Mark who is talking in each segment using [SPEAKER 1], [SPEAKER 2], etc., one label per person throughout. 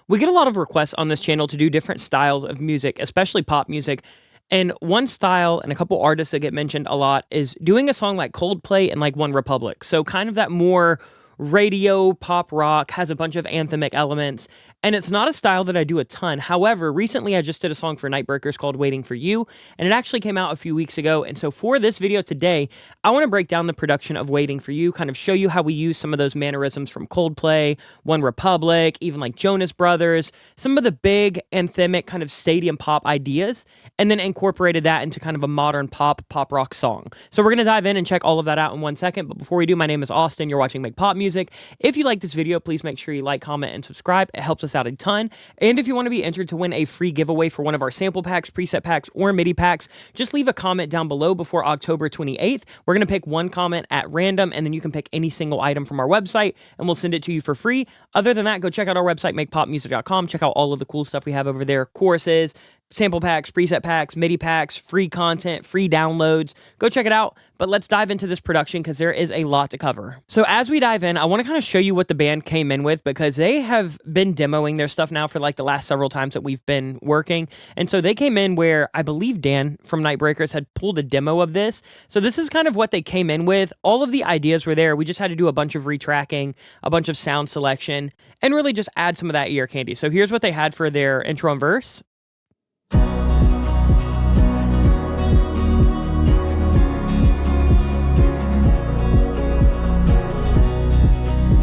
[SPEAKER 1] We get a lot of requests on this channel to do different styles of music, especially pop music. And one style and a couple artists that get mentioned a lot is doing a song like Coldplay and like One Republic. So kind of that more radio pop rock, has a bunch of anthemic elements, and it's not a style that I do a ton. However, recently I just did a song for Nightbreakers called Waiting for You, and it actually came out a few weeks ago. And so for this video today, I want to break down the production of Waiting for You, kind of show you how we use some of those mannerisms from Coldplay, One Republic, even like Jonas Brothers, some of the big anthemic kind of stadium pop ideas, and then incorporated that into kind of a modern pop rock song. So we're going to dive in and check all of that out in 1 second. But before we do, my name is Austin. You're watching Make Pop Music. If you like this video, please make sure you like, comment, and subscribe. It helps us out a ton. And if you want to be entered to win a free giveaway for one of our sample packs, preset packs, or MIDI packs, just leave a comment down below before October 28th. We're going to pick one comment at random, and then you can pick any single item from our website, and we'll send it to you for free. Other than that, go check out our website, makepopmusic.com. Check out all of the cool stuff we have over there. Courses, sample packs, preset packs, MIDI packs, free content, free downloads. Go check it out. But let's dive into this production because there is a lot to cover. So as we dive in, I want to kind of show you what the band came in with because they have been demoing their stuff now for like the last several times that we've been working. And so they came in where I believe Dan from Nightbreakers had pulled a demo of this. So this is kind of what they came in with. All of the ideas were there. We just had to do a bunch of retracking, a bunch of sound selection, and really just add some of that ear candy. So here's what they had for their intro and verse.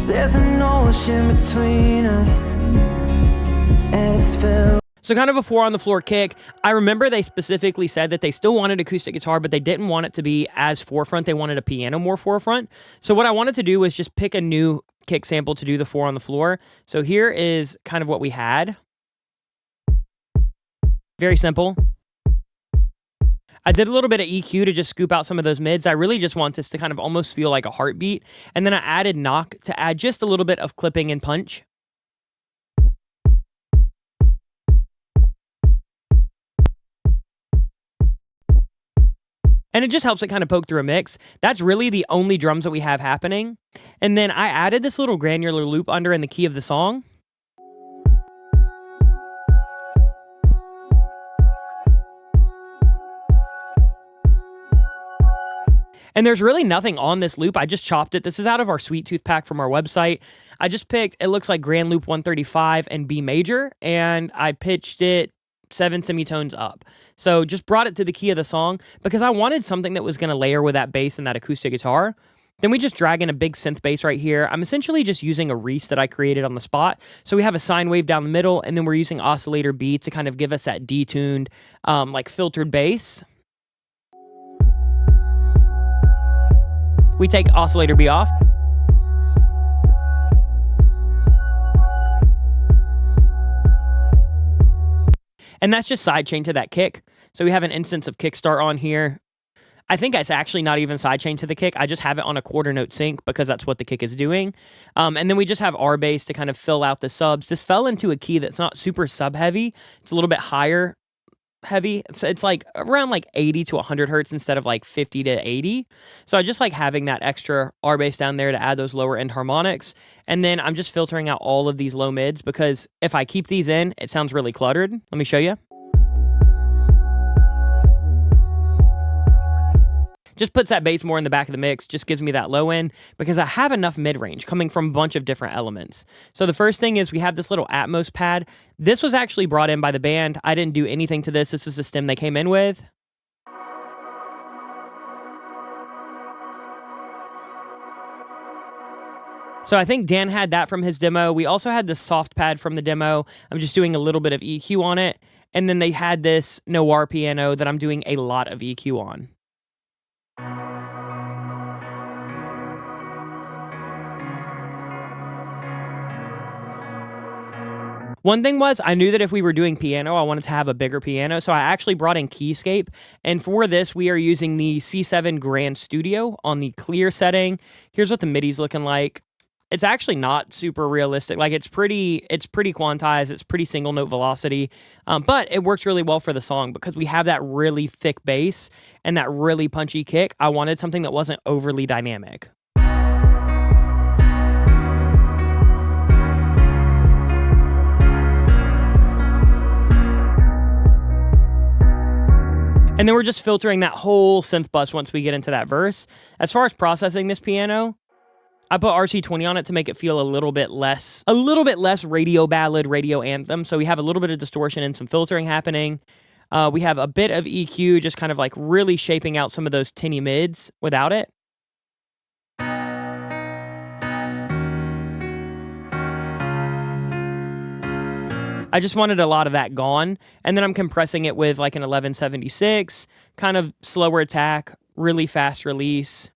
[SPEAKER 2] There's an ocean between us, and it's filled.
[SPEAKER 1] So kind of a 4-on-the-floor kick. I remember they specifically said that they still wanted acoustic guitar, but they didn't want it to be as forefront. They wanted a piano more forefront. So what I wanted to do was just pick a new kick sample to do the 4-on-the-floor. So here is kind of what we had. Very simple. I did a little bit of EQ to just scoop out some of those mids. I really just want this to kind of almost feel like a heartbeat. And then I added knock to add just a little bit of clipping and punch. And it just helps it kind of poke through a mix. That's really the only drums that we have happening. And then I added this little granular loop under in the key of the song. And there's really nothing on this loop. I just chopped it. This is out of our Sweet Tooth pack from our website. I just picked, it looks like Grand Loop 135 and B major, and I pitched it 7 semitones up. So just brought it to the key of the song because I wanted something that was going to layer with that bass and that acoustic guitar. Then we just drag in a big synth bass right here. I'm essentially just using a Reese that I created on the spot. So we have a sine wave down the middle, and then we're using oscillator B to kind of give us that detuned, like filtered bass. We take oscillator B off. And that's just sidechain to that kick. So we have an instance of kickstart on here. I think it's actually not even sidechain to the kick. I just have it on a quarter note sync because that's what the kick is doing. And then we just have R bass to kind of fill out the subs. This fell into a key that's not super sub heavy. It's a little bit higher heavy. It's like around like 80 to 100 hertz instead of like 50 to 80. So I just like having that extra R bass down there to add those lower end harmonics. And then I'm just filtering out all of these low mids because if I keep these in, it sounds really cluttered. Let me show you. Just puts that bass more in the back of the mix, just gives me that low end because I have enough mid-range coming from a bunch of different elements. So the first thing is we have this little Atmos pad. This was actually brought in by the band. I didn't do anything to this. This is the stem they came in with. So I think Dan had that from his demo. We also had the soft pad from the demo. I'm just doing a little bit of EQ on it. And then they had this Noir piano that I'm doing a lot of EQ on. One thing was, I knew that if we were doing piano, I wanted to have a bigger piano, so I actually brought in Keyscape, and for this, we are using the C7 Grand Studio on the clear setting. Here's what the MIDI's looking like. It's actually not super realistic. Like, it's pretty quantized, it's pretty single note velocity, but it works really well for the song because we have that really thick bass and that really punchy kick. I wanted something that wasn't overly dynamic. And then we're just filtering that whole synth bus once we get into that verse. As far as processing this piano, I put RC20 on it to make it feel a little bit less radio ballad, radio anthem. So we have a little bit of distortion and some filtering happening. We have a bit of EQ, just kind of like really shaping out some of those tinny mids without it. I just wanted a lot of that gone, and then I'm compressing it with like an 1176, kind of slower attack, really fast release.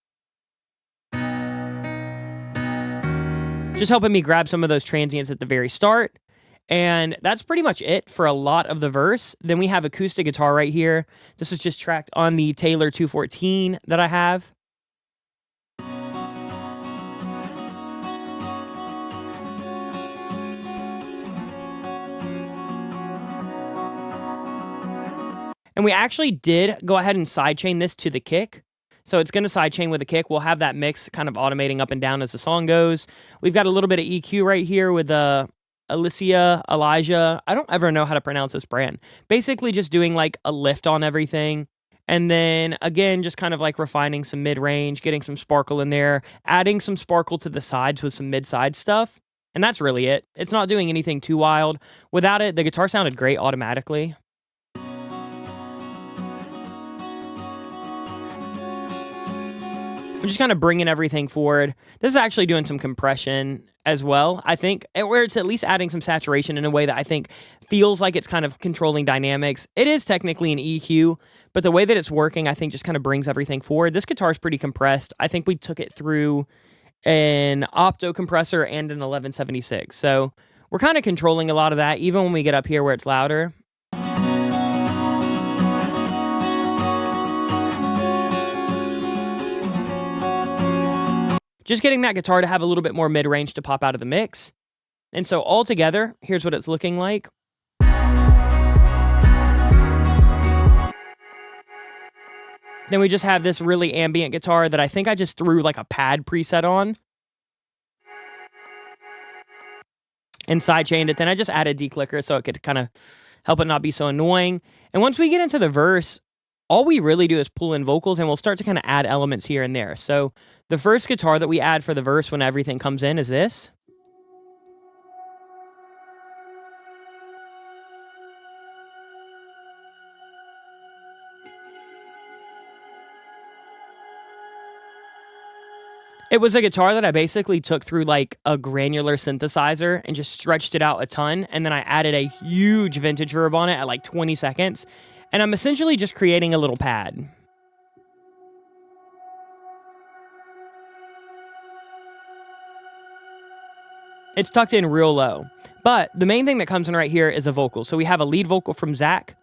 [SPEAKER 1] Just helping me grab some of those transients at the very start, and that's pretty much it for a lot of the verse. Then we have acoustic guitar right here. This is just tracked on the Taylor 214 that I have. And we actually did go ahead and sidechain this to the kick. So it's going to sidechain with a kick. We'll have that mix kind of automating up and down as the song goes. We've got a little bit of EQ right here with Elijah. I don't ever know how to pronounce this brand. Basically just doing like a lift on everything. And then again, just kind of like refining some mid-range, getting some sparkle in there, adding some sparkle to the sides with some mid-side stuff. And that's really it. It's not doing anything too wild. Without it, the guitar sounded great automatically. I'm just kind of bringing everything forward. This is actually doing some compression as well, I think, where it's at least adding some saturation in a way that I think feels like it's kind of controlling dynamics. It is technically an EQ, but the way that it's working, I think, just kind of brings everything forward. This guitar is pretty compressed. I think we took it through an Opto compressor and an 1176. So we're kind of controlling a lot of that, even when we get up here where it's louder. Just getting that guitar to have a little bit more mid-range to pop out of the mix. And so all together, here's what it's looking like. Then we just have this really ambient guitar that I think I just threw like a pad preset on. And sidechained it. Then I just added declicker so it could kind of help it not be so annoying. And once we get into the verse, all we really do is pull in vocals and we'll start to kind of add elements here and there. So the first guitar that we add for the verse when everything comes in is this. It was a guitar that I basically took through like a granular synthesizer and just stretched it out a ton. And then I added a huge vintage verb on it at like 20 seconds. And I'm essentially just creating a little pad. It's tucked in real low. But the main thing that comes in right here is a vocal. So we have a lead vocal from Zach.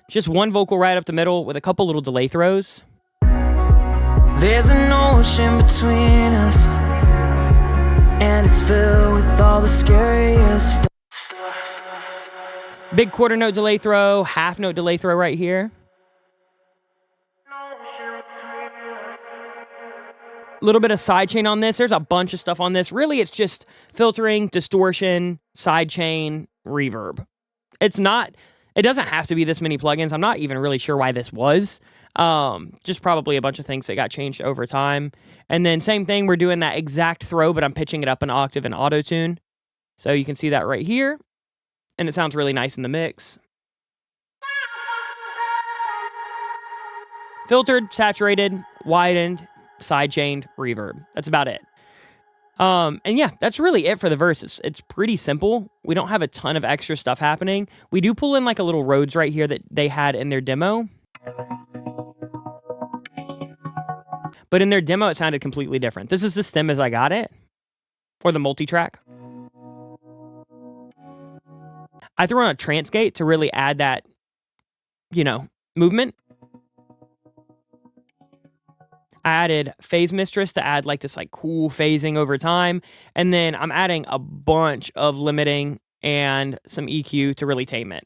[SPEAKER 1] Just one vocal right up the middle with a couple little delay throws.
[SPEAKER 2] There's an ocean between us, and it's filled with all the scariest stuff.
[SPEAKER 1] Big quarter note delay throw, half note delay throw right here. A little bit of sidechain on this. There's a bunch of stuff on this. Really, it's just filtering, distortion, sidechain, reverb. It doesn't have to be this many plugins. I'm not even really sure why this was. Just probably a bunch of things that got changed over time. And then same thing, we're doing that exact throw, but I'm pitching it up an octave in Auto-Tune. So you can see that right here. And it sounds really nice in the mix. Filtered, saturated, widened, sidechained, reverb. That's about it. And yeah, that's really it for the verse. It's pretty simple. We don't have a ton of extra stuff happening. We do pull in like a little Rhodes right here that they had in their demo. But in their demo, it sounded completely different. This is the stem as I got it. Or the multi-track. I threw on a trance gate to really add that, movement. I added Phase Mistress to add like this like cool phasing over time. And then I'm adding a bunch of limiting and some EQ to really tame it.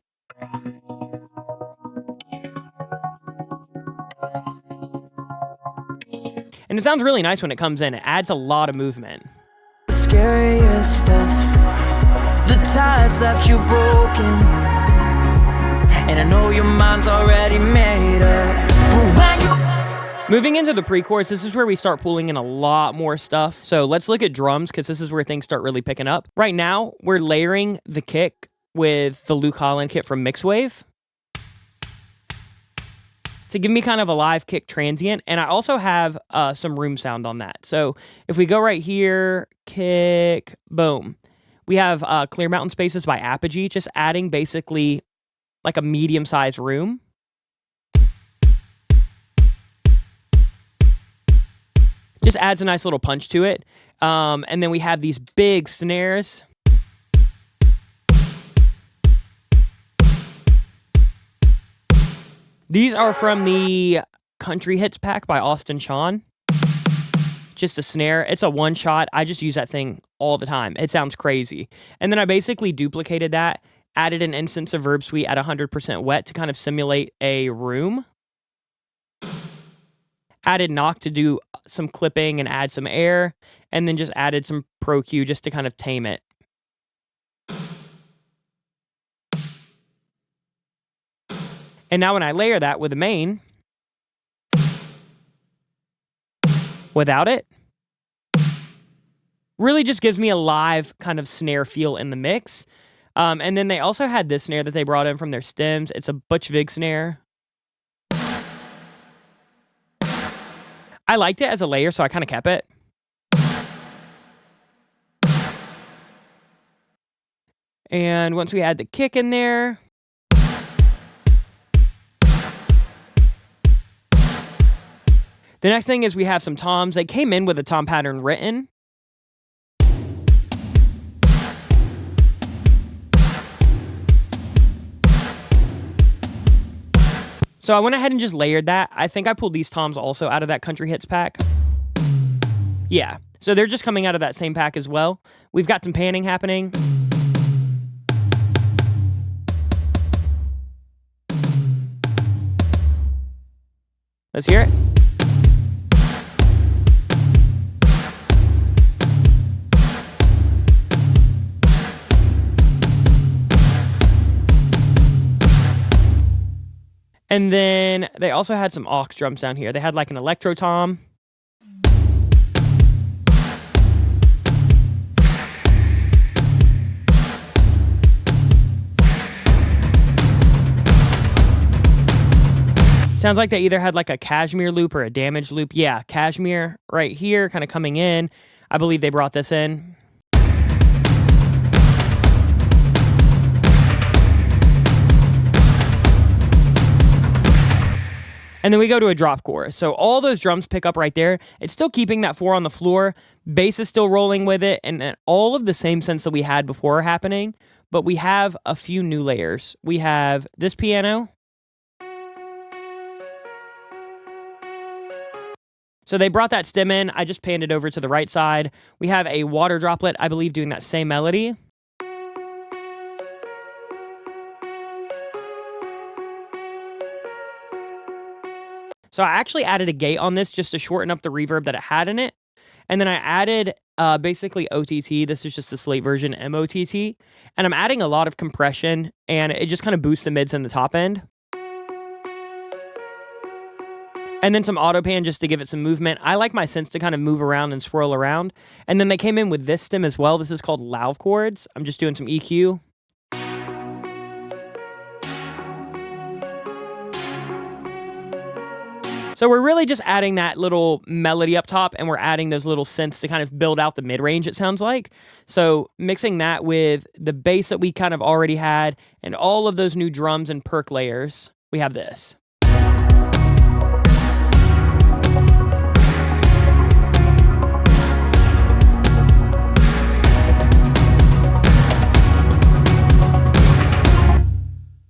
[SPEAKER 1] And it sounds really nice when it comes in. It adds a lot of movement.
[SPEAKER 2] The scariest stuff. The tides left you broken, and I know your mind's already made up. But when you
[SPEAKER 1] Moving into the pre-chorus, this is where we start pulling in a lot more stuff. So let's look at drums, because this is where things start really picking up. Right now, we're layering the kick with the Luke Holland kit from Mixwave to give me kind of a live kick transient. And I also have some room sound on that. So if we go right here, kick, boom. We have Clear Mountain Spaces by Apogee, just adding basically like a medium-sized room. Just adds a nice little punch to it. And then we have these big snares. These are from the Country Hits pack by Austin Sean. Just a snare. It's a one shot. I just use that thing all the time. It sounds crazy. And then I basically duplicated that, added an instance of Verb Suite at 100% wet to kind of simulate a room. Added knock to do some clipping and add some air, and then just added some Pro Q just to kind of tame it. And now when I layer that with a main, without it, really just gives me a live kind of snare feel in the mix. And then they also had this snare that they brought in from their stems. It's a Butch Vig snare. I liked it as a layer, so I kind of kept it. And once we add the kick in there, the next thing is we have some toms. They came in with a tom pattern written. So I went ahead and just layered that. I think I pulled these toms also out of that Country Hits pack. Yeah, so they're just coming out of that same pack as well. We've got some panning happening. Let's hear it. And then they also had some aux drums down here. They had like an electro tom. Sounds like they either had like a cashmere loop or a damaged loop. Yeah, cashmere right here kind of coming in. I believe they brought this in. And then we go to a drop chorus. So all those drums pick up right there. It's still keeping that 4 on the floor. Bass is still rolling with it. And all of the same synths that we had before are happening. But we have a few new layers. We have this piano. So they brought that stem in. I just panned it over to the right side. We have a water droplet, I believe, doing that same melody. So I actually added a gate on this just to shorten up the reverb that it had in it. And then I added basically OTT. This is just the Slate version, MOTT. And I'm adding a lot of compression, and it just kind of boosts the mids and the top end. And then some auto pan just to give it some movement. I like my synths to kind of move around and swirl around. And then they came in with this stem as well. This is called Loud Chords. I'm just doing some EQ. So we're really just adding that little melody up top, and we're adding those little synths to kind of build out the mid-range, it sounds like. So mixing that with the bass that we kind of already had and all of those new drums and perk layers, we have this.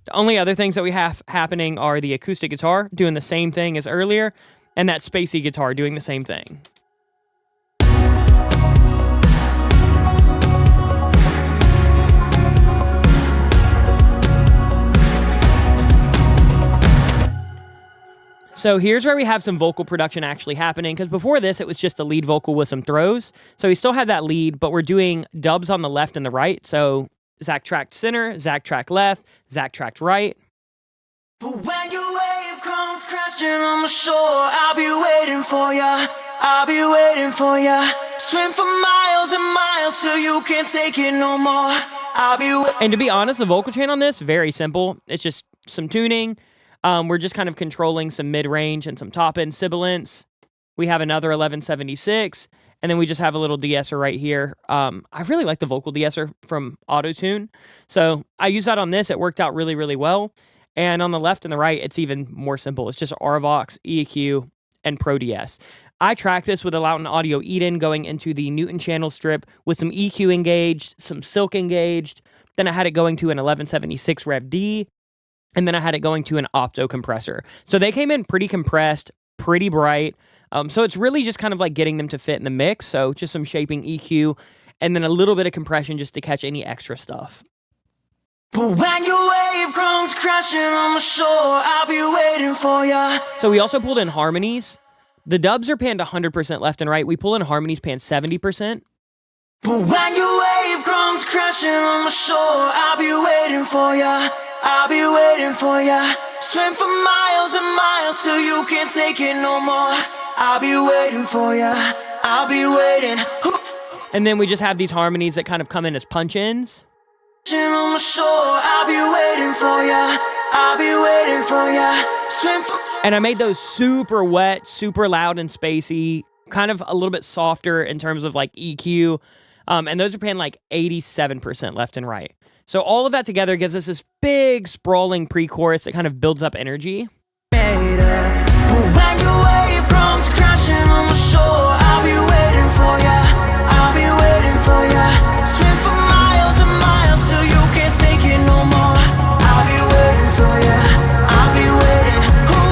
[SPEAKER 1] The only other things that we have happening are the acoustic guitar doing the same thing as earlier, and that spacey guitar doing the same thing. So here's where we have some vocal production actually happening, because before this, it was just a lead vocal with some throws. So we still had that lead, but we're doing dubs on the left and the right. So Zach tracked center, Zach tracked left, Zach tracked right.
[SPEAKER 2] But when your wave comes crashing on the shore, I'll be waiting for ya. I'll be waiting for ya. Swim for miles and miles till you can't take it no more.
[SPEAKER 1] And to be honest, the vocal chain on this, very simple. It's just some tuning. We're just kind of controlling some mid-range and some top-end sibilants. We have another 1176, and then we just have a little de-esser right here. I really like the vocal de-esser from Auto-Tune. So I use that on this. It worked out really, really well. And on the left and the right, it's even more simple. It's just RVox, EQ, and Pro DS. I tracked this with a Loughton Audio Eden going into the Newton channel strip with some EQ engaged, some silk engaged. Then I had it going to an 1176 Rev D, and then I had it going to an Opto compressor. So they came in pretty compressed, pretty bright. So it's really just kind of like getting them to fit in the mix. So just some shaping EQ, and then a little bit of compression just to catch any extra stuff.
[SPEAKER 2] But when your wave comes crashing on the shore, I'll be waiting for ya.
[SPEAKER 1] So we also pulled in harmonies. The dubs are panned 100% left and right. We pull in harmonies panned 70%.
[SPEAKER 2] But when your wave comes crashing on the shore, I'll be waiting for ya. I'll be waiting for ya. Swim for miles and miles till you can't take it no more. I'll be waiting for ya. I'll be waiting.
[SPEAKER 1] And then we just have these harmonies that kind of come in as punch-ins.
[SPEAKER 2] On the shore, I'll be waiting for ya. I'll be waiting for ya. Swim for.
[SPEAKER 1] And I made those super wet, super loud and spacey, kind of a little bit softer in terms of like EQ. And those are paying like 87% left and right. So all of that together gives us this big sprawling pre-chorus that kind of builds up energy.
[SPEAKER 2] When your wave comes crashing on the shore, I'll be waiting for ya. I'll be waiting for ya. Swim for miles and miles till you can't take it no more. I'll be waiting for ya. I'll be waiting for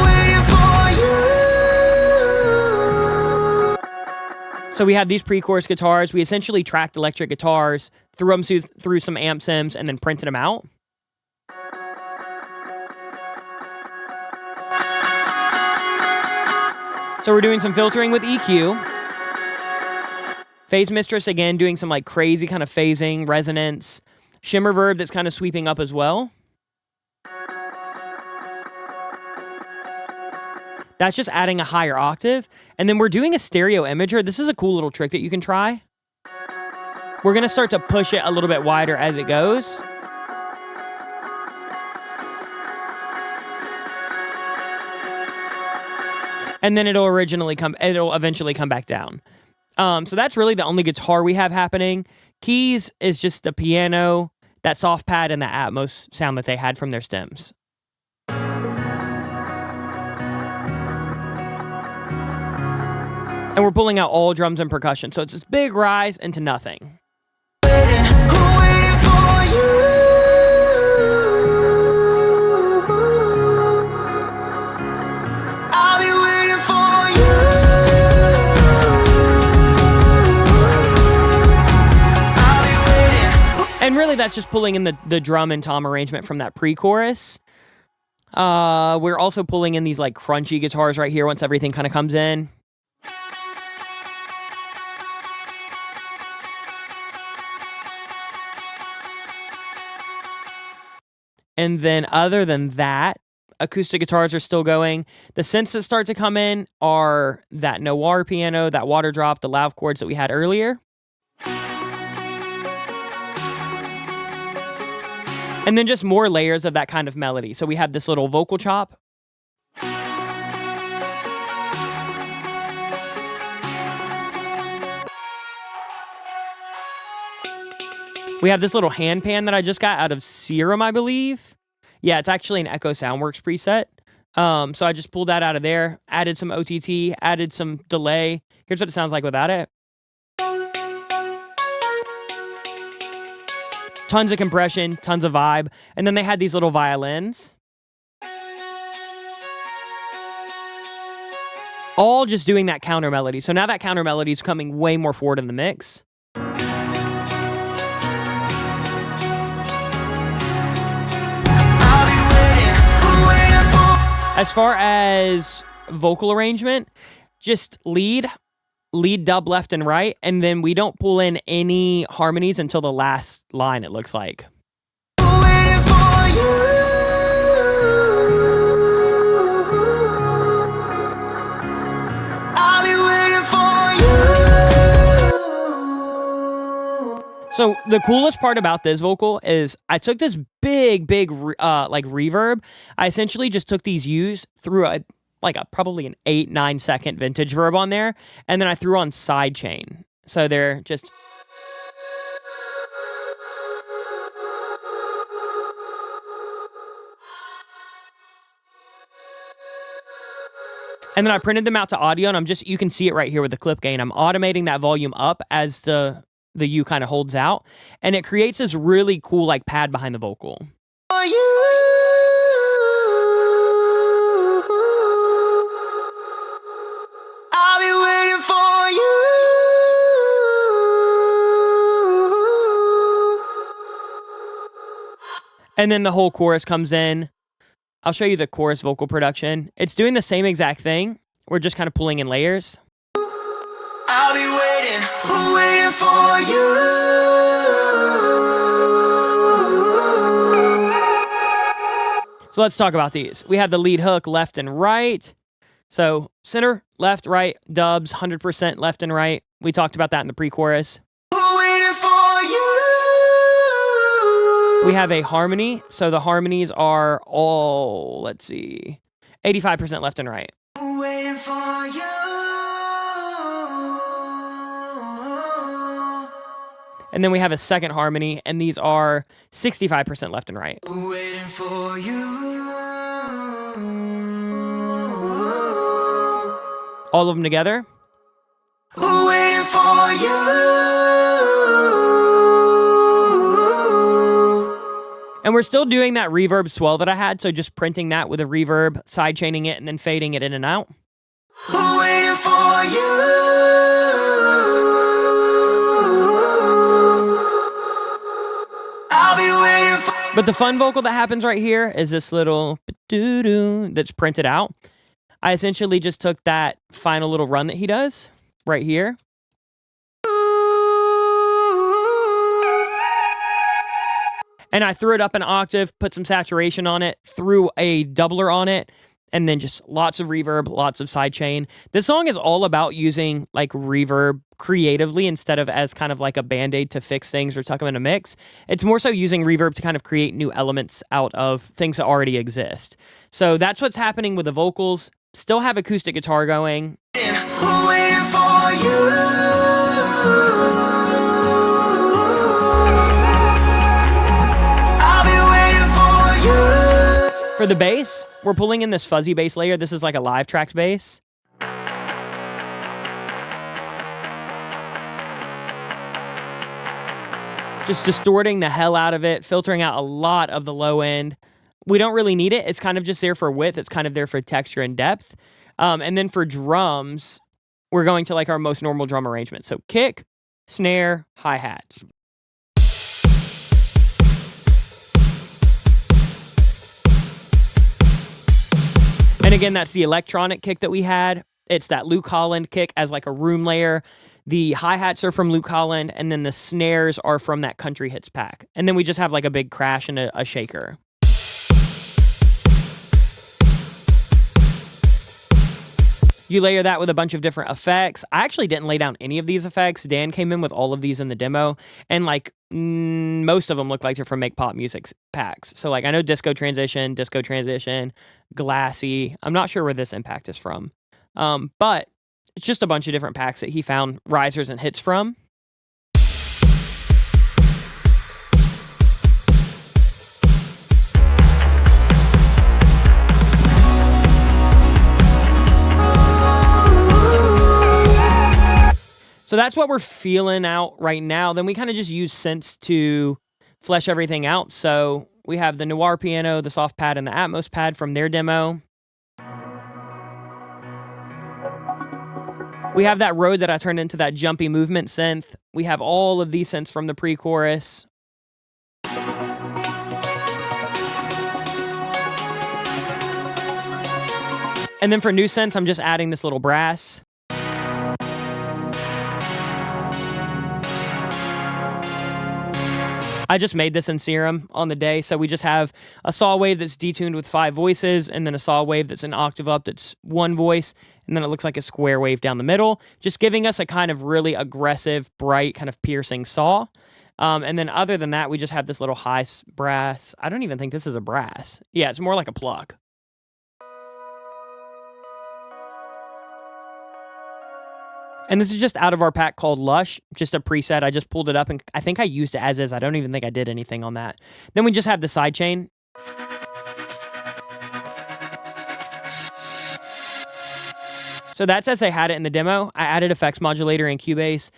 [SPEAKER 2] you.
[SPEAKER 1] So we have these pre-chorus guitars. We essentially tracked electric guitars, threw them through some amp sims, and then printed them out. So we're doing some filtering with EQ. Phase Mistress, again, doing some like crazy kind of phasing, resonance. Shimmer Verb that's kind of sweeping up as well. That's just adding a higher octave. And then we're doing a stereo imager. This is a cool little trick that you can try. We're going to start to push it a little bit wider as it goes. And then it'll eventually come back down. So that's really the only guitar we have happening. Keys is just the piano, that soft pad, and the Atmos sound that they had from their stems. And we're pulling out all drums and percussion. So it's this big rise into nothing.
[SPEAKER 2] Waiting for you. I'll be waiting for you. I'll be waiting.
[SPEAKER 1] And really that's just pulling in the drum and tom arrangement from that pre-chorus. We're also pulling in these like crunchy guitars right here once everything kind of comes in. And then other than that, acoustic guitars are still going. The synths that start to come in are that Noir piano, that water drop, the loud chords that we had earlier. And then just more layers of that kind of melody. So we have this little vocal chop. We have this little hand pan that I just got out of Serum, I believe. Yeah, it's actually an Echo Soundworks preset. So I just pulled that out of there, added some OTT, added some delay. Here's what it sounds like without it. Tons of compression, tons of vibe. And then they had these little violins. All just doing that counter melody. So now that counter melody is coming way more forward in the mix. As far as vocal arrangement, just lead dub left and right, and then we don't pull in any harmonies until the last line, it looks like.
[SPEAKER 2] Waiting for you.
[SPEAKER 1] So the coolest part about this vocal is I took this big like reverb. I essentially just took these U's, threw probably an 8-9 second vintage verb on there, and then I threw on sidechain. So they're just. And then I printed them out to audio, and you can see it right here with the clip gain. I'm automating that volume up as the U kind of holds out, and it creates this really cool like pad behind the vocal.
[SPEAKER 2] For you, I'll be waiting for you.
[SPEAKER 1] And then the whole chorus comes in. I'll show you the chorus vocal production. It's doing the same exact thing. We're just kind of pulling in layers.
[SPEAKER 2] I'll be waiting for you.
[SPEAKER 1] So let's talk about these. We have the lead hook left and right. So center, left, right, dubs, 100% left and right. We talked about that in the pre-chorus.
[SPEAKER 2] Waiting for you.
[SPEAKER 1] We have a harmony. So the harmonies are all, 85% left and right.
[SPEAKER 2] Waiting for you.
[SPEAKER 1] And then we have a second harmony, and these are 65% left and right.
[SPEAKER 2] Waiting for you.
[SPEAKER 1] All of them together.
[SPEAKER 2] Waiting for you.
[SPEAKER 1] And we're still doing that reverb swell that I had, so just printing that with a reverb, sidechaining it, and then fading it in and out.
[SPEAKER 2] Waiting for you. I'll be waiting for.
[SPEAKER 1] But the fun vocal that happens right here is this little doo-doo that's printed out. I essentially just took that final little run that he does right here. And I threw it up an octave, put some saturation on it, threw a doubler on it, and then just lots of reverb, lots of sidechain. This song is all about using like reverb creatively instead of as kind of like a band-aid to fix things or tuck them in a mix. It's more so using reverb to kind of create new elements out of things that already exist. So that's what's happening with the vocals. Still have acoustic guitar going.
[SPEAKER 2] Waiting for you.
[SPEAKER 1] For the bass, we're pulling in this fuzzy bass layer. This is like a live tracked bass. Just distorting the hell out of it, filtering out a lot of the low end. We don't really need it. It's kind of just there for width. It's kind of there for texture and depth. And then for drums, we're going to like our most normal drum arrangement. So kick, snare, hi-hats. And again, that's the electronic kick that we had. It's that Luke Holland kick as like a room layer. The hi-hats are from Luke Holland, and then the snares are from that Country Hits pack. And then we just have like a big crash and a shaker. You layer that with a bunch of different effects. I actually didn't lay down any of these effects. Dan came in with all of these in the demo, and like most of them look like they're from Make Pop Music packs. So like I know Disco Transition, Glassy. I'm not sure where this impact is from, but it's just a bunch of different packs that he found risers and hits from. So that's what we're feeling out right now. Then we kind of just use synths to flesh everything out. So we have the Noir piano, the soft pad, and the Atmos pad from their demo. We have that Rode that I turned into that jumpy movement synth. We have all of these synths from the pre-chorus. And then for new synths, I'm just adding this little brass. I just made this in Serum on the day, so we just have a saw wave that's detuned with 5 voices, and then a saw wave that's an octave up that's 1 voice, and then it looks like a square wave down the middle, just giving us a kind of really aggressive, bright, kind of piercing saw. And then other than that, we just have this little brass. I don't even think this is a brass. Yeah, it's more like a pluck. And this is just out of our pack called Lush, just a preset. I just pulled it up, and I think I used it as is. I don't even think I did anything on that. Then we just have the sidechain. So that's as I had it in the demo. I added effects modulator and Cubase.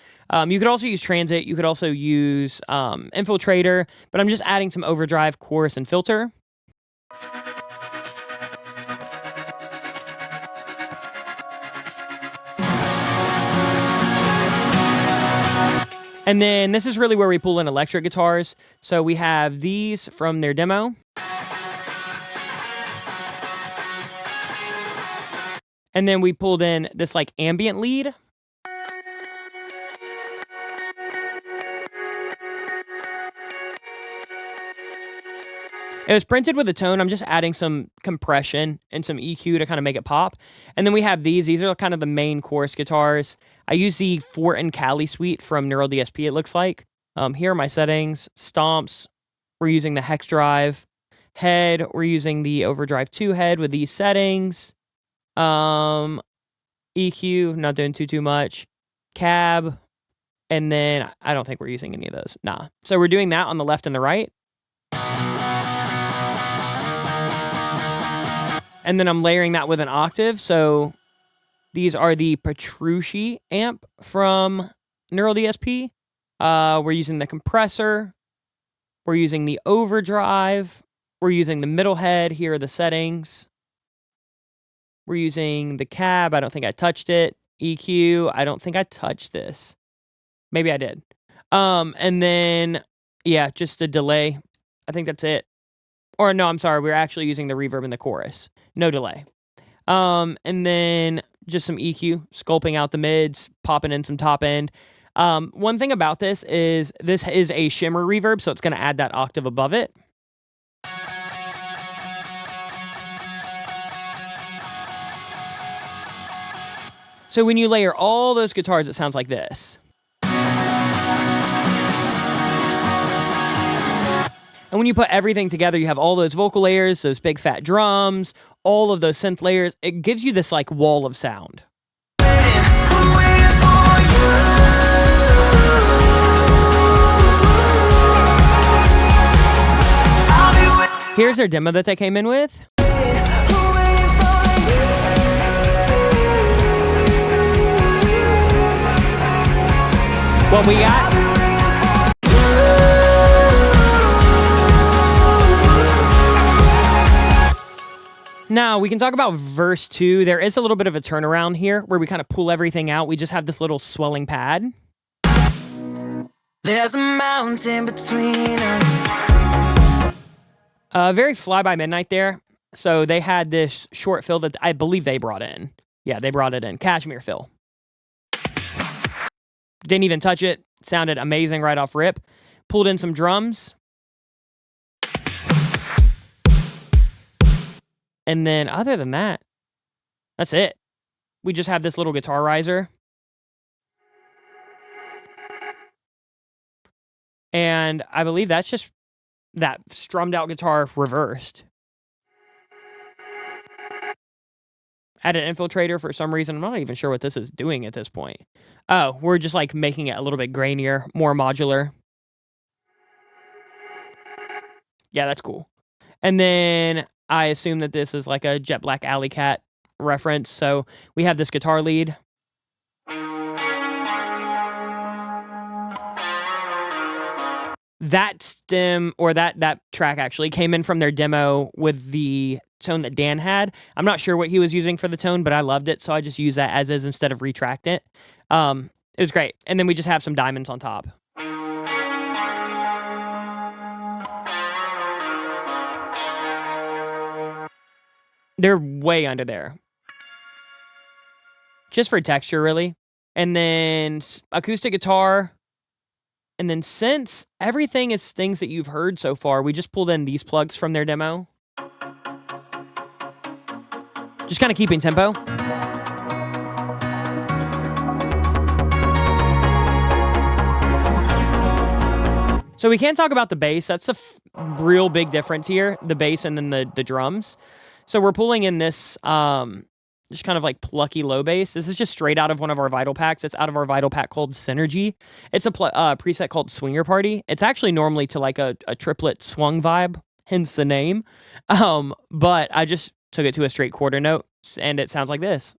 [SPEAKER 1] You could also use Transit. You could also use Infiltrator, but I'm just adding some overdrive, chorus, and filter. And then this is really where we pull in electric guitars. So we have these from their demo. And then we pulled in this like ambient lead. It was printed with a tone. I'm just adding some compression and some EQ to kind of make it pop. And then we have these. These are kind of the main chorus guitars. I use the Fort and Cali suite from Neural DSP, it looks like. Here are my settings. Stomps, we're using the Hex Drive. Head, we're using the Overdrive 2 head with these settings. EQ, not doing too much. Cab, and then I don't think we're using any of those. Nah. So we're doing that on the left and the right. And then I'm layering that with an octave. So these are the Petrucci amp from Neural DSP. We're using the compressor. We're using the overdrive. We're using the middle head. Here are the settings. We're using the cab. I don't think I touched it. EQ. I don't think I touched this. Maybe I did. And then, yeah, just a delay. I think that's it. Or no, I'm sorry. We're actually using the reverb in the chorus. No delay. And then just some EQ, sculpting out the mids, popping in some top end. One thing about this is a shimmer reverb, so it's going to add that octave above it. So when you layer all those guitars, it sounds like this. And when you put everything together, you have all those vocal layers, those big fat drums, all of those synth layers. It gives you this like wall of sound. Here's their demo that they came in with. What we got? Now, we can talk about verse 2. There is a little bit of a turnaround here where we kind of pull everything out. We just have this little swelling pad.
[SPEAKER 2] There's a mountain between us.
[SPEAKER 1] Very Fly By Midnight there. So they had this short fill that I believe they brought in. Yeah, they brought it in. Cashmere fill. Didn't even touch it. Sounded amazing right off rip. Pulled in some drums. And then other than that, that's it. We just have this little guitar riser. And I believe that's just that strummed out guitar reversed. Added an infiltrator for some reason. I'm not even sure what this is doing at this point. Oh, we're just like making it a little bit grainier, more modular. Yeah, that's cool. And then I assume that this is like a Jet Black Alley Cat reference. So we have this guitar lead. That stem, or that track actually came in from their demo with the tone that Dan had. I'm not sure what he was using for the tone, but I loved it, so I just use that as is instead of retract it. It was great. And then we just have some diamonds on top. They're way under there. Just for texture, really. And then acoustic guitar. And then synths, everything is things that you've heard so far. We just pulled in these plugs from their demo. Just kind of keeping tempo. So we can't talk about the bass. That's the real big difference here, the bass and then the drums. So we're pulling in this just kind of like plucky low bass. This is just straight out of one of our Vital Packs. It's out of our Vital Pack called Synergy. It's a preset called Swinger Party. It's actually normally to like a triplet swung vibe, hence the name. But I just took it to a straight quarter note, and it sounds like this.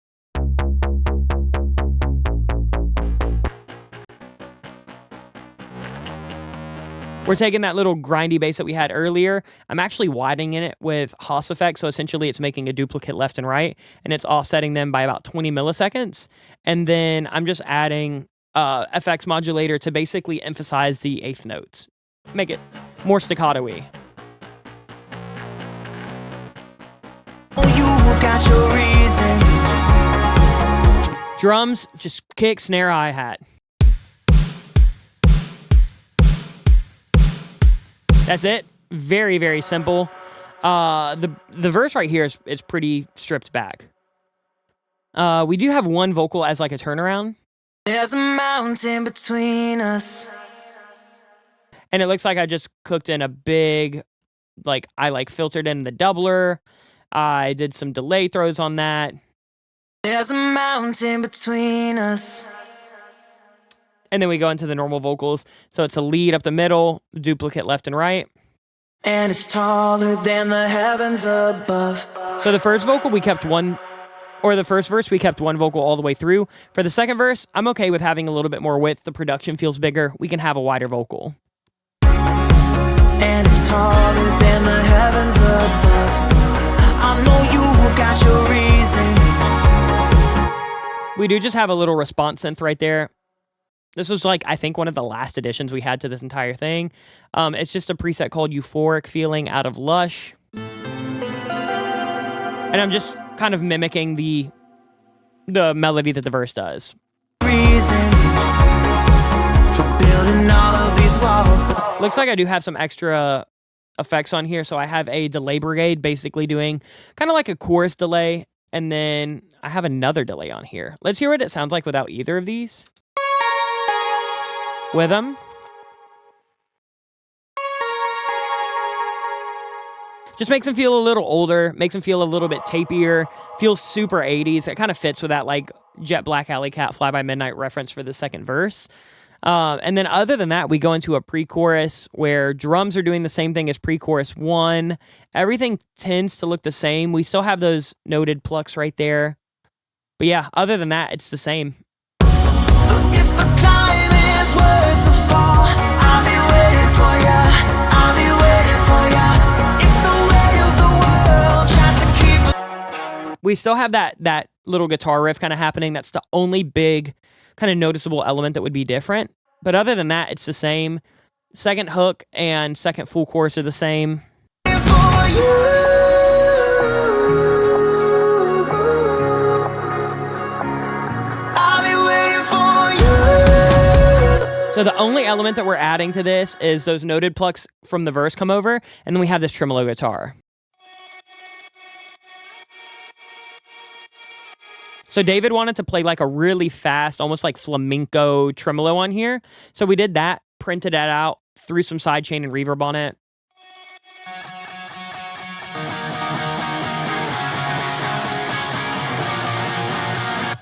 [SPEAKER 1] We're taking that little grindy bass that we had earlier. I'm actually widening it with Haas effect, so essentially it's making a duplicate left and right, and it's offsetting them by about 20 milliseconds. And then I'm just adding FX modulator to basically emphasize the eighth notes, make it more staccato-y.
[SPEAKER 2] You've got your reasons.
[SPEAKER 1] Drums, just kick, snare, hi-hat. That's it. Very, very simple. The verse right here is pretty stripped back. We do have one vocal as like a turnaround.
[SPEAKER 2] There's a mountain between us.
[SPEAKER 1] And it looks like I just cooked in a big, like I filtered in the doubler. I did some delay throws on that.
[SPEAKER 2] There's a mountain between us.
[SPEAKER 1] And then we go into the normal vocals. So it's a lead up the middle, duplicate left and right.
[SPEAKER 2] And it's taller than the heavens above.
[SPEAKER 1] So the first vocal we kept one, or the first verse we kept one vocal all the way through. For the second verse, I'm okay with having a little bit more width. The production feels bigger. We can have a wider vocal.
[SPEAKER 2] And it's taller than the heavens above. I know you've got your reasons.
[SPEAKER 1] We do just have a little response synth right there. This was like, I think, one of the last additions we had to this entire thing. It's just a preset called Euphoric Feeling out of Lush. And I'm just kind of mimicking the melody that the verse does.
[SPEAKER 2] Reasons for building all of these walls.
[SPEAKER 1] Looks like I do have some extra effects on here. So I have a delay brigade basically doing kind of like a chorus delay. And then I have another delay on here. Let's hear what it sounds like without either of these. With them. Just makes them feel a little older, makes them feel a little bit tapier, feels super 80s. It kind of fits with that like Jet Black Alley Cat Fly By Midnight reference for the second verse. And then other than that, we go into a pre-chorus where drums are doing the same thing as pre-chorus 1. Everything tends to look the same. We still have those noted plucks right there. But yeah, other than that, it's the same.
[SPEAKER 2] If the climb is worth the fall, I'll be waiting for ya. I'll be waiting for ya. If the weight of the world tries to keep us.
[SPEAKER 1] We still have that little guitar riff kind of happening. That's the only big kind of noticeable element that would be different. But other than that, it's the same. Second hook and second full chorus are the same.
[SPEAKER 2] For you. I'll be waiting for you.
[SPEAKER 1] So the only element that we're adding to this is those noted plucks from the verse come over, and then we have this tremolo guitar. So David wanted to play like a really fast, almost like flamenco tremolo on here. So we did that, printed that out, threw some sidechain and reverb on it.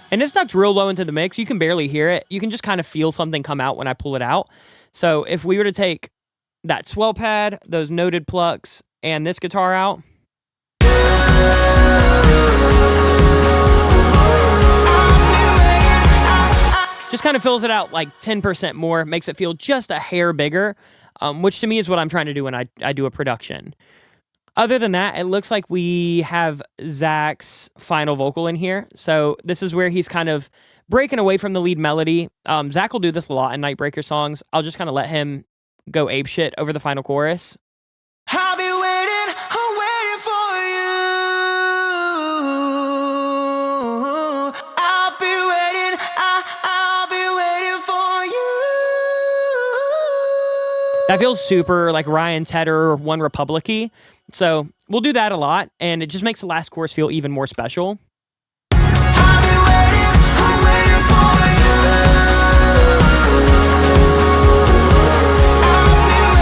[SPEAKER 1] And it's not real low into the mix. You can barely hear it. You can just kind of feel something come out when I pull it out. So if we were to take that swell pad, those noted plucks, and this guitar out, just kind of fills it out like 10% more, makes it feel just a hair bigger, which to me is what I'm trying to do when I do a production. Other than that, it looks like we have Zach's final vocal in here. So this is where he's kind of breaking away from the lead melody. Zach will do this a lot in Nightbreaker songs. I'll just kind of let him go apeshit over the final chorus.
[SPEAKER 2] I'll be waiting for you. I'll be waiting, I'll be waiting for you.
[SPEAKER 1] That feels super like Ryan Tedder, One Republic-y. So we'll do that a lot, and it just makes the last chorus feel even more special.
[SPEAKER 2] I'll be waiting for you. I'll be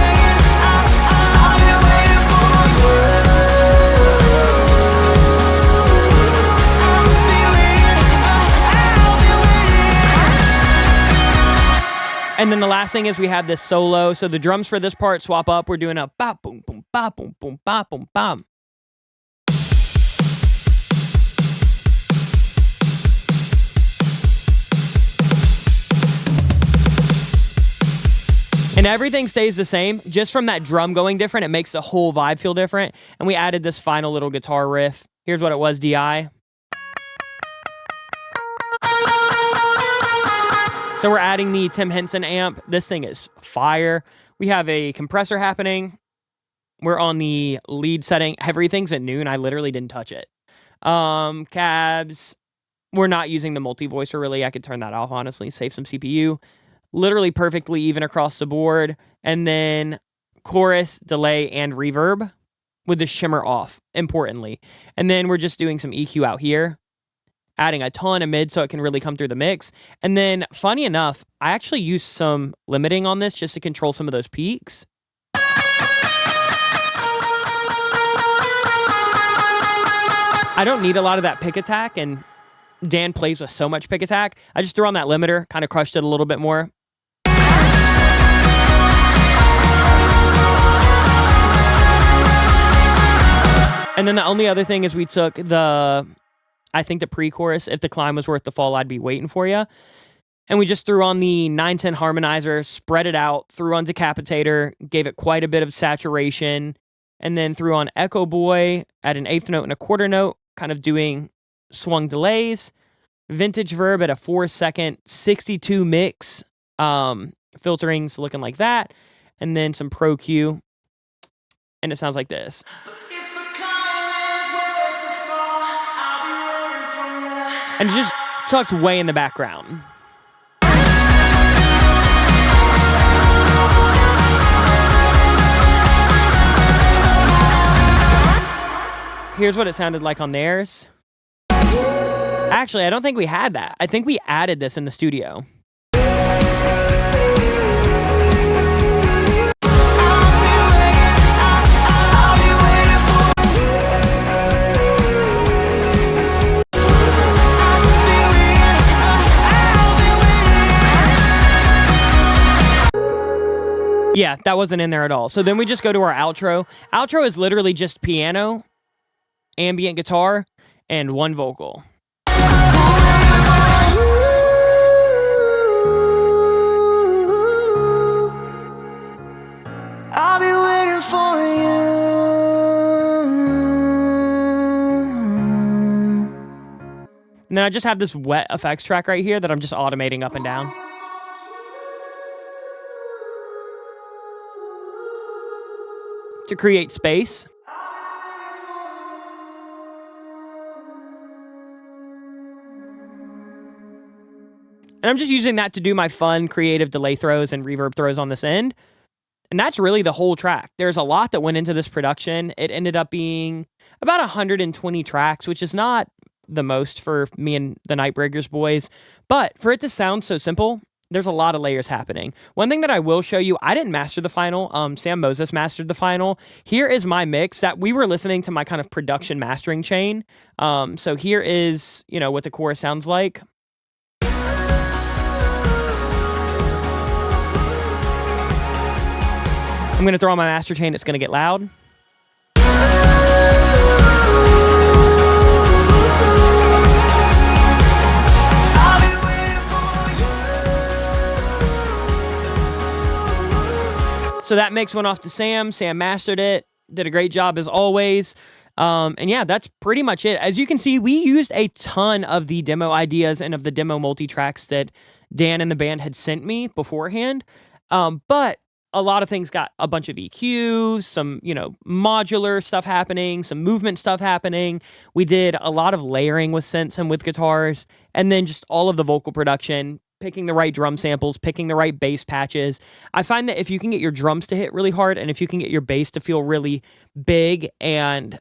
[SPEAKER 1] And then the last thing is we have this solo. So the drums for this part swap up. We're doing a bop, boom, boom, bop, boom, boom, bop, boom, bop. And everything stays the same. Just from that drum going different, it makes the whole vibe feel different. And we added this final little guitar riff. Here's what it was, DI. So we're adding the Tim Henson amp. This thing is fire. We have a compressor happening. We're on the lead setting. Everything's at noon. I literally didn't touch it. Cabs. We're not using the multi-voicer really. I could turn that off, honestly. Save some CPU. Literally perfectly even across the board. And then chorus, delay, and reverb with the shimmer off, importantly. And then we're just doing some EQ out here, adding a ton of mid so it can really come through the mix. And then, funny enough, I actually used some limiting on this just to control some of those peaks. I don't need a lot of that pick attack, and Dan plays with so much pick attack. I just threw on that limiter, kind of crushed it a little bit more. And then the only other thing is we took the pre-chorus, if the climb was worth the fall, I'd be waiting for you. And we just threw on the 910 harmonizer, spread it out, threw on decapitator, gave it quite a bit of saturation, and then threw on Echo Boy at an eighth note and a quarter note, kind of doing swung delays, vintage verb at a 4-second 62 mix, filtering's looking like that, and then some Pro Q, and it sounds like this. And it's just tucked way in the background. Here's what it sounded like on theirs. Actually, I don't think we had that. I think we added this in the studio. Yeah, that wasn't in there at all. So then we just go to our outro. Outro is literally just piano, ambient guitar, and one vocal.
[SPEAKER 2] I'll be waiting for you.
[SPEAKER 1] And then I just have this wet effects track right here that I'm just automating up and down. To create space. And I'm just using that to do my fun creative delay throws and reverb throws on this end. And that's really the whole track. There's a lot that went into this production. It ended up being about 120 tracks, which is not the most for me and the Nightbreakers boys. But for it to sound so simple, there's a lot of layers happening. One thing that I will show you, I didn't master the final. Sam Moses mastered the final. Here is my mix that we were listening to my kind of production mastering chain. So here is, what the chorus sounds like. I'm going to throw on my master chain. It's going to get loud. So that mix went off to Sam. Sam mastered it. Did a great job as always. And yeah, that's pretty much it. As you can see, we used a ton of the demo ideas and of the demo multi-tracks that Dan and the band had sent me beforehand. But a lot of things got a bunch of EQs, some, modular stuff happening, some movement stuff happening. We did a lot of layering with synths and with guitars, and then just all of the vocal production, picking the right drum samples, picking the right bass patches. I find that if you can get your drums to hit really hard and if you can get your bass to feel really big and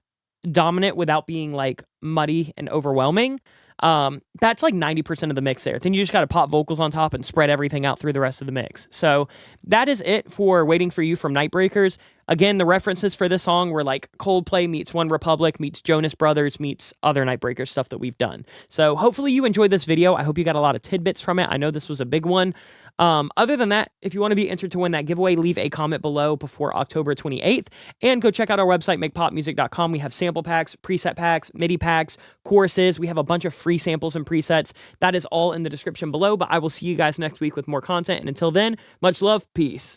[SPEAKER 1] dominant without being like muddy and overwhelming, that's like 90% of the mix there. Then you just got to pop vocals on top and spread everything out through the rest of the mix. So that is it for Waiting for You from Nightbreakers. Again, the references for this song were like Coldplay meets One Republic meets Jonas Brothers meets other Nightbreaker stuff that we've done. So hopefully you enjoyed this video. I hope you got a lot of tidbits from it. I know this was a big one. Other than that, if you want to be entered to win that giveaway, leave a comment below before October 28th and go check out our website, makepopmusic.com. We have sample packs, preset packs, MIDI packs, choruses. We have a bunch of free samples and presets. That is all in the description below, but I will see you guys next week with more content. And until then, much love. Peace.